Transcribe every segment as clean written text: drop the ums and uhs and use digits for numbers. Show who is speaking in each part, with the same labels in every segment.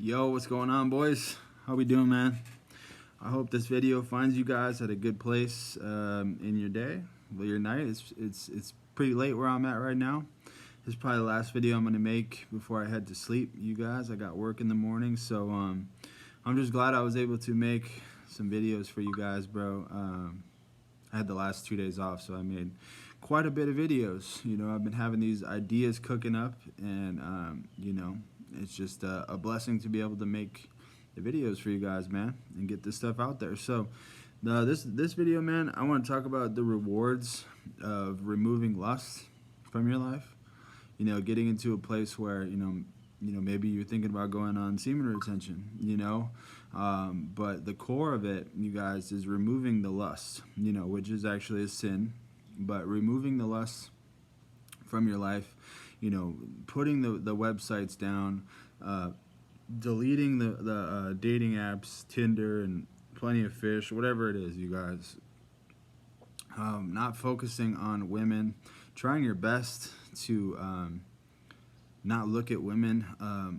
Speaker 1: Yo, what's going on, boys? How we doing, man? I hope this video finds you guys at a good place in your day, well, your night. It's pretty late where I'm at right now. This is probably the last video I'm gonna make before I head to sleep. You guys, I got work in the morning, so I'm just glad I was able to make some videos for you guys, bro. I had the last 2 days off, so I made quite a bit of videos. I've been having these ideas cooking up, and it's just a blessing to be able to make the videos for you guys, man, and get this stuff out there. So, this video, man, I want to talk about the rewards of removing lust from your life. Getting into a place where maybe you're thinking about going on semen retention. But the core of it, you guys, is removing the lust. Which is actually a sin, but removing the lust from your life. Putting the websites down, deleting the dating apps, Tinder and Plenty of Fish, whatever it is, you guys. Not focusing on women, trying your best to not look at women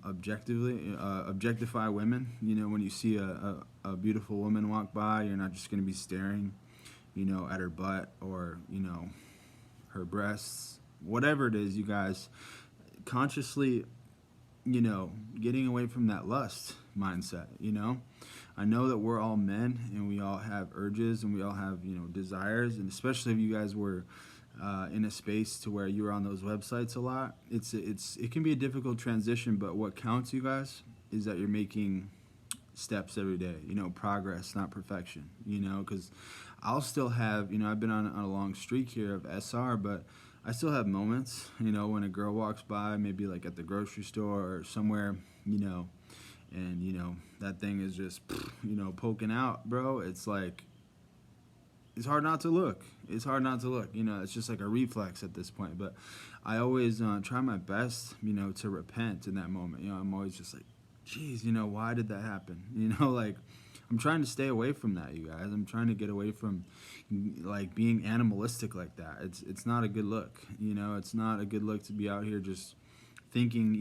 Speaker 1: objectify women. When you see a beautiful woman walk by, you're not just going to be staring, at her butt or, her breasts, whatever it is, you guys. Consciously, getting away from that lust mindset. I know that we're all men and we all have urges and we all have, desires, and especially if you guys were in a space to where you're on those websites a lot, it can be a difficult transition, but what counts, you guys, is that you're making steps every day, progress, not perfection, because I'll still have, I've been on a long streak here of SR, but I still have moments, when a girl walks by, maybe like at the grocery store or somewhere, and, that thing is just, poking out, bro. It's like, it's hard not to look. It's hard not to look. It's just like a reflex at this point. But I always try my best, to repent in that moment. I'm always just like, geez, why did that happen? Like, I'm trying to stay away from that, you guys. I'm trying to get away from, like, being animalistic like that. It's not a good look. It's not a good look to be out here just thinking,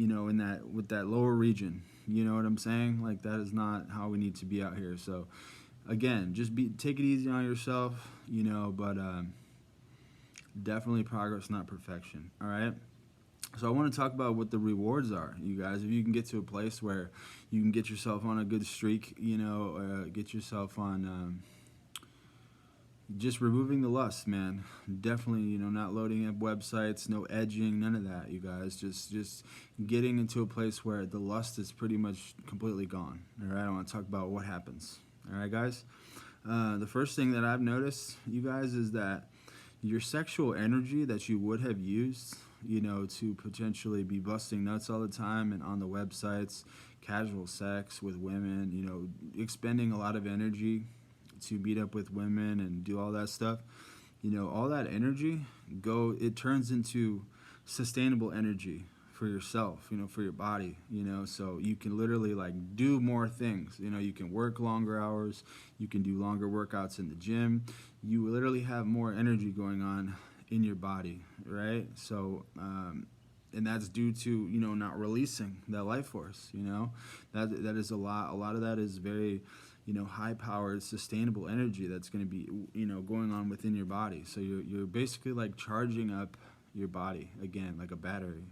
Speaker 1: with that lower region. You know what I'm saying? Like, that is not how we need to be out here. So, again, just take it easy on yourself, but definitely progress, not perfection. All right. So I want to talk about what the rewards are, you guys. If you can get to a place where you can get yourself on a good streak, get yourself on just removing the lust, man. Definitely, not loading up websites, no edging, none of that, you guys. Just getting into a place where the lust is pretty much completely gone. All right, I want to talk about what happens. All right, guys. The first thing that I've noticed, you guys, is that your sexual energy that you would have used, to potentially be busting nuts all the time and on the websites, casual sex with women, expending a lot of energy to meet up with women and do all that stuff, all that energy it turns into sustainable energy for yourself, for your body, so you can literally like do more things. You can work longer hours, you can do longer workouts in the gym, you literally have more energy going on in your body, right? So and that's due to not releasing that life force. That is a lot of that is very high powered sustainable energy that's going to be going on within your body. So you're basically like charging up your body again, like a battery.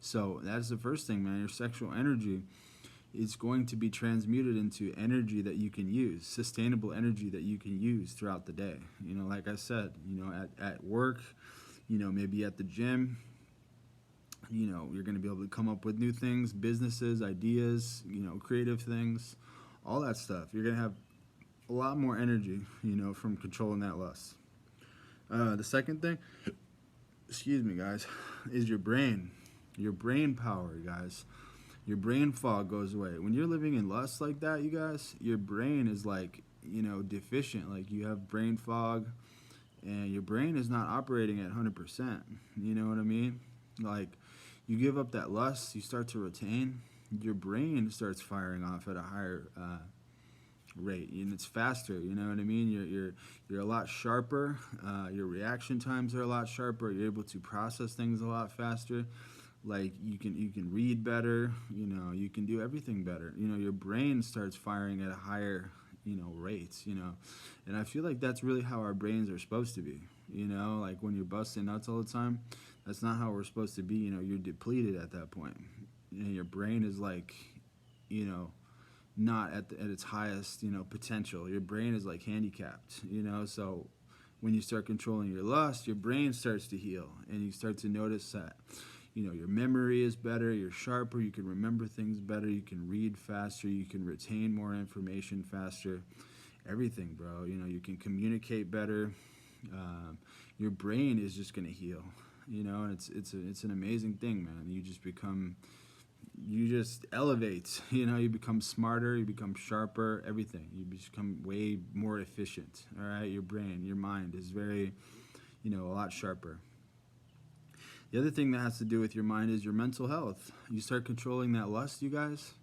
Speaker 1: So that's the first thing, man. Your sexual energy is going to be transmuted into energy that you can use, sustainable energy that you can use throughout the day. Like I said, at work, maybe at the gym, you're going to be able to come up with new things, businesses, ideas, creative things, all that stuff. You're going to have a lot more energy, from controlling that lust. The second thing, excuse me, guys, is your brain. Your brain power, guys. Your brain fog goes away. When you're living in lust like that, you guys, your brain is like, deficient. Like, you have brain fog, and your brain is not operating at 100%. You know what I mean? Like, you give up that lust, you start to retain, your brain starts firing off at a higher rate, and it's faster. You know what I mean? You're a lot sharper. Your reaction times are a lot sharper. You're able to process things a lot faster. Like you can read better, you can do everything better. Your brain starts firing at a higher, rates, and I feel like that's really how our brains are supposed to be. Like when you're busting nuts all the time, that's not how we're supposed to be. You're depleted at that point. Your brain is like, you know not at its highest, potential. Your brain is like handicapped, so when you start controlling your lust, your brain starts to heal, and you start to notice that, your memory is better, you're sharper, you can remember things better, you can read faster, you can retain more information faster, everything, bro. You can communicate better. um, your brain is just going to heal, and it's an amazing thing, man. You just elevate. You become smarter, you become sharper, everything. You become way more efficient. All right, your brain, your mind is very, a lot sharper. The other thing that has to do with your mind is your mental health. You start controlling that lust, you guys.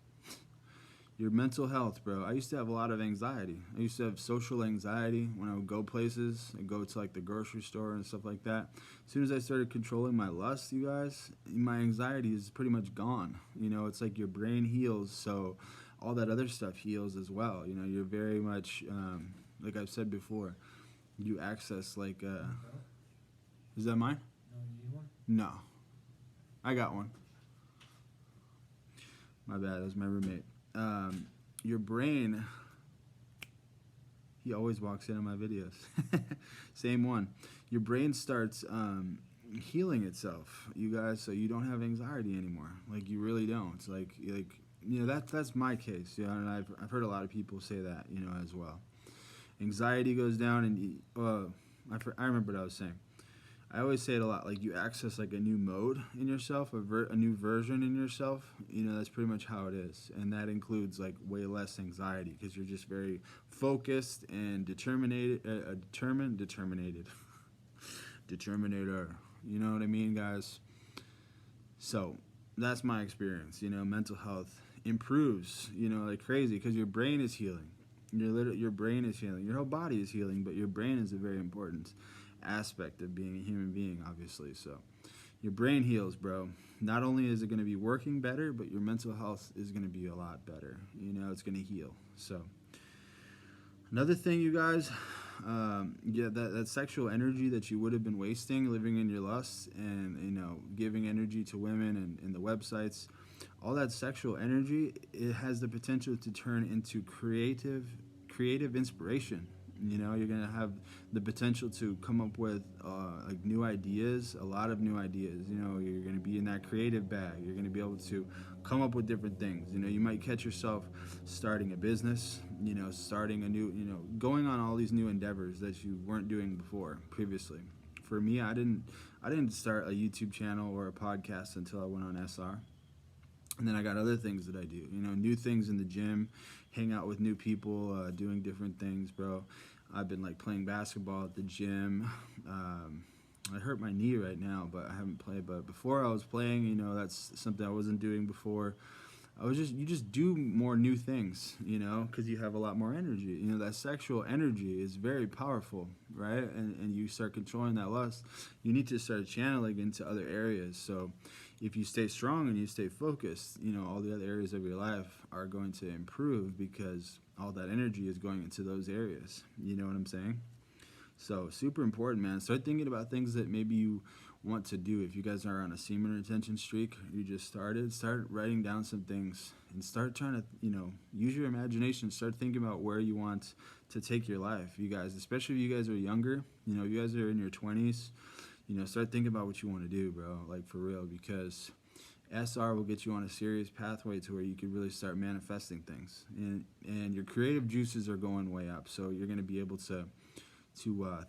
Speaker 1: Your mental health, bro. I used to have a lot of anxiety. I used to have social anxiety when I would go places. I'd go to like the grocery store and stuff like that. As soon as I started controlling my lust, you guys, my anxiety is pretty much gone. It's like your brain heals, so all that other stuff heals as well. You're very much, like I've said before, you access like, is that mine?
Speaker 2: No, you need one?
Speaker 1: No. I got one. My bad, that was my roommate. Your brain, he always walks in on my videos. Same one. Your brain starts healing itself, you guys, so you don't have anxiety anymore. Like, you really don't. That's my case, and I've heard a lot of people say that, as well. Anxiety goes down, and I remember what I was saying. I always say it a lot, like you access like a new mode in yourself, a new version in yourself. That's pretty much how it is, and that includes like way less anxiety because you're just very focused and determinated, determinator. You know what I mean, guys? So that's my experience. Mental health improves, like crazy because your brain is healing. Your brain is healing. Your whole body is healing, but your brain is a very important aspect of being a human being, obviously. So your brain heals, bro. Not only is it going to be working better, but your mental health is going to be a lot better. It's going to heal. So another thing, you guys, that sexual energy that you would have been wasting living in your lust and giving energy to women and the websites, all that sexual energy, it has the potential to turn into creative inspiration. You're gonna have the potential to come up with like new ideas, a lot of new ideas. You're gonna be in that creative bag. You're gonna be able to come up with different things. You might catch yourself starting a business. Starting a new, going on all these new endeavors that you weren't doing before previously. For me, I didn't start a YouTube channel or a podcast until I went on SR. And then I got other things that I do, new things in the gym, hang out with new people, doing different things, bro. I've been like playing basketball at the gym. I hurt my knee right now, but I haven't played. But before I was playing, that's something I wasn't doing before. You just do more new things, because you have a lot more energy. That sexual energy is very powerful, right? And you start controlling that lust. You need to start channeling into other areas. So if you stay strong and you stay focused, all the other areas of your life are going to improve because all that energy is going into those areas. You know what I'm saying? So super important, man. Start thinking about things that maybe you want to do. If you guys are on a semen retention streak, you just started, start writing down some things and start trying to, use your imagination. Start thinking about where you want to take your life, you guys, especially if you guys are younger. You guys are in your 20s, start thinking about what you want to do, bro, like for real, because SR will get you on a serious pathway to where you can really start manifesting things, and your creative juices are going way up. So you're going to be able to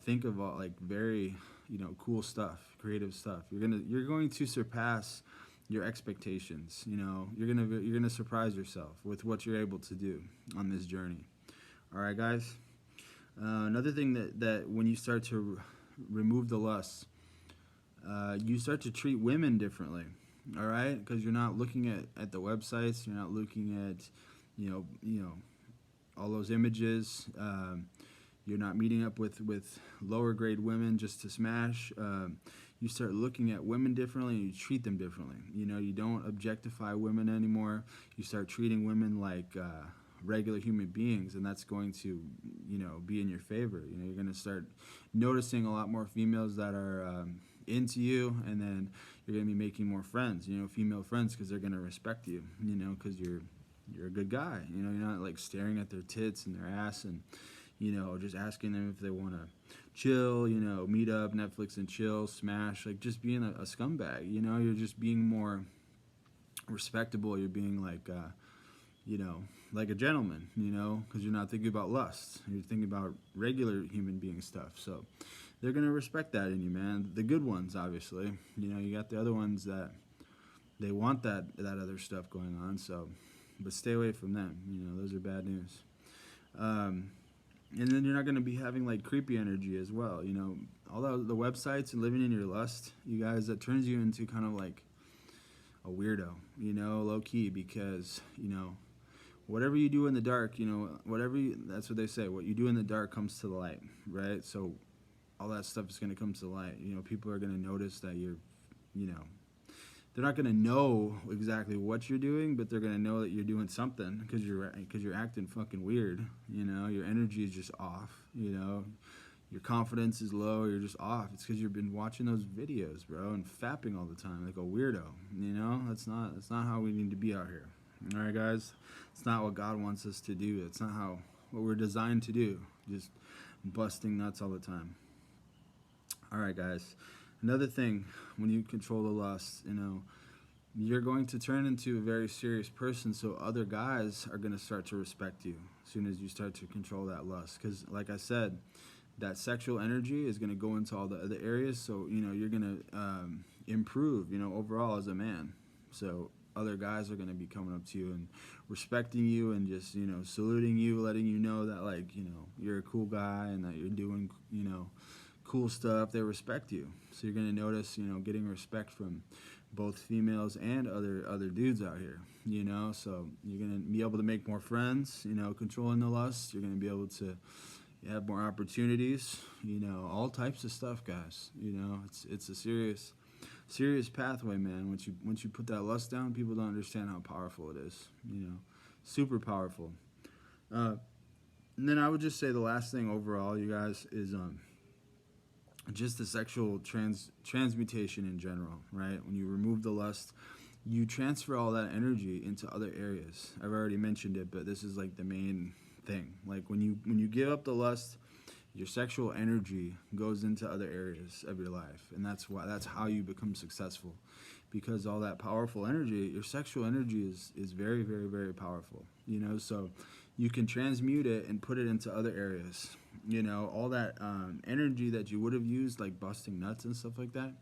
Speaker 1: think of all like very cool stuff, creative stuff. You're going to surpass your expectations. You're gonna surprise yourself with what you're able to do on this journey. All right, guys. Another thing that when you start to remove the lust, you start to treat women differently. All right, because you're not looking at the websites. You're not looking at all those images. You're not meeting up with lower grade women just to smash. you start looking at women differently and you treat them differently. You know, you don't objectify women anymore. You start treating women like regular human beings, and that's going to, you know, be in your favor. You know, you're going to start noticing a lot more females that are into you, and then you're going to be making more friends, you know, female friends, because they're going to respect you, you know, because you're a good guy. You know, you're not like staring at their tits and their ass and, you know, just asking them if they want to chill, you know, meet up, Netflix and chill, smash, like just being a scumbag. You know, you're just being more respectable. You're being like, you know, like a gentleman, you know, because you're not thinking about lust. You're thinking about regular human being stuff. So they're going to respect that in you, man. The good ones, obviously. You know, you got the other ones that they want that other stuff going on. So, but stay away from them. You know, those are bad news. And then you're not going to be having like creepy energy as well. You know, all the websites and living in your lust, you guys, that turns you into kind of like a weirdo, you know, low key, because, you know, whatever you do in the dark, you know, that's what they say, what you do in the dark comes to the light, right? So all that stuff is going to come to the light. You know, people are going to notice that you're, you know, they're not going to know exactly what you're doing, but they're going to know that you're doing something because you're acting fucking weird. You know, your energy is just off. You know, your confidence is low. You're just off. It's because you've been watching those videos, bro, and fapping all the time like a weirdo. You know, that's not how we need to be out here. All right, guys, it's not what God wants us to do. It's not what we're designed to do. Just busting nuts all the time. All right, guys. Another thing, when you control the lust, you know, you're going to turn into a very serious person, so other guys are going to start to respect you as soon as you start to control that lust. Because, like I said, that sexual energy is going to go into all the other areas, so, you know, you're going to improve, you know, overall as a man. So other guys are going to be coming up to you and respecting you and just, you know, saluting you, letting you know that, like, you know, you're a cool guy and that you're doing, you know, cool stuff. They respect you, so you're going to notice, you know, getting respect from both females and other dudes out here, you know. So you're going to be able to make more friends, you know, controlling the lust. You're going to be able to have more opportunities, you know, all types of stuff, guys. You know, it's a serious pathway, man. Once you put that lust down, people don't understand how powerful it is, you know, super powerful. And then I would just say the last thing overall, you guys, is just the sexual transmutation in general, right? When you remove the lust, you transfer all that energy into other areas. I've already mentioned it, but this is like the main thing. Like when you give up the lust, your sexual energy goes into other areas of your life, and that's how you become successful, because all that powerful energy, your sexual energy is very, very, very powerful, you know. So you can transmute it and put it into other areas, you know. All that energy that you would have used like busting nuts and stuff like that,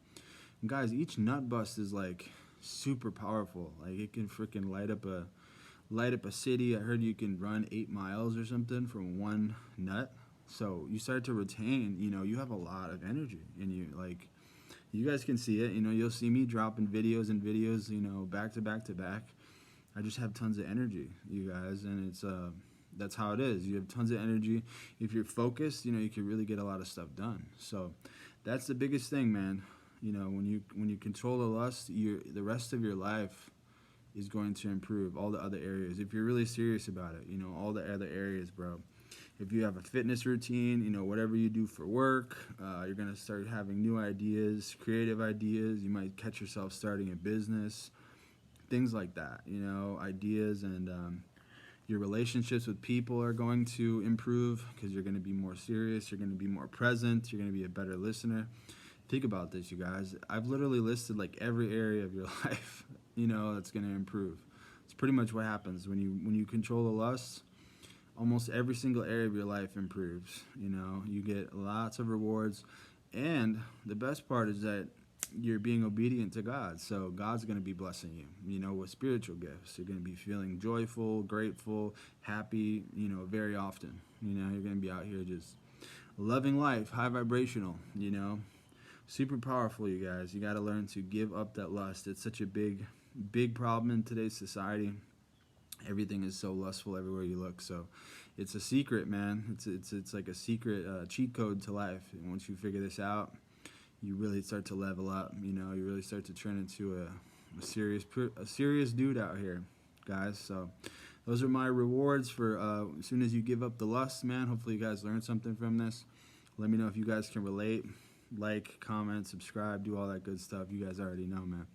Speaker 1: and guys, each nut bust is like super powerful. Like it can freaking light up a city. I heard you can run 8 miles or something from one nut. So you start to retain, you know, you have a lot of energy in you. Like, you guys can see it, you know, you'll see me dropping videos and videos, you know, back to back to back. I just have tons of energy, you guys, and it's that's how it is. You have tons of energy. If you're focused, you know, you can really get a lot of stuff done. So that's the biggest thing, man. You know, when you control the lust, the rest of your life is going to improve. All the other areas, if you're really serious about it, you know, all the other areas, bro. If you have a fitness routine, you know, whatever you do for work, you're going to start having new ideas, creative ideas. You might catch yourself starting a business, things like that, you know, ideas. And your relationships with people are going to improve because you're going to be more serious. You're going to be more present. You're going to be a better listener. Think about this, you guys. I've literally listed like every area of your life, you know, that's going to improve. It's pretty much what happens when you control the lust. Almost every single area of your life improves. You know, you get lots of rewards, and the best part is that you're being obedient to God. So God's going to be blessing you, you know, with spiritual gifts. You're going to be feeling joyful, grateful, happy, you know, very often. You know, you're going to be out here just loving life, high vibrational, you know, super powerful, you guys. You got to learn to give up that lust. It's such a big problem in today's society. Everything is so lustful everywhere you look. So it's a secret, man. It's like a secret cheat code to life. And once you figure this out, you really start to level up. You know, you really start to turn into a serious dude out here, guys. So those are my rewards for as soon as you give up the lust, man. Hopefully you guys learned something from this. Let me know if you guys can relate. Like, comment, subscribe, do all that good stuff. You guys already know, man.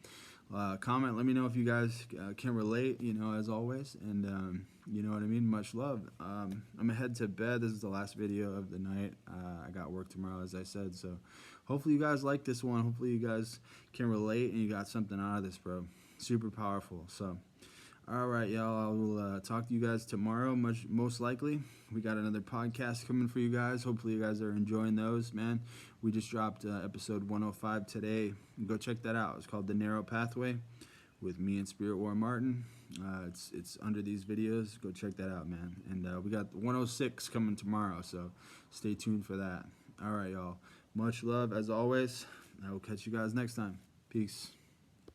Speaker 1: Comment, let me know if you guys can relate, you know, as always. And you know what I mean? Much love. I'm gonna head to bed. This is the last video of the night. I got work tomorrow, as I said. So hopefully you guys like this one. Hopefully you guys can relate and you got something out of this, bro. Super powerful. So all right, y'all. I will talk to you guys tomorrow, most likely. We got another podcast coming for you guys. Hopefully, you guys are enjoying those, man. We just dropped episode 105 today. Go check that out. It's called The Narrow Pathway with me and Spirit War Martin. It's under these videos. Go check that out, man. And we got 106 coming tomorrow, so stay tuned for that. All right, y'all. Much love, as always. I will catch you guys next time. Peace.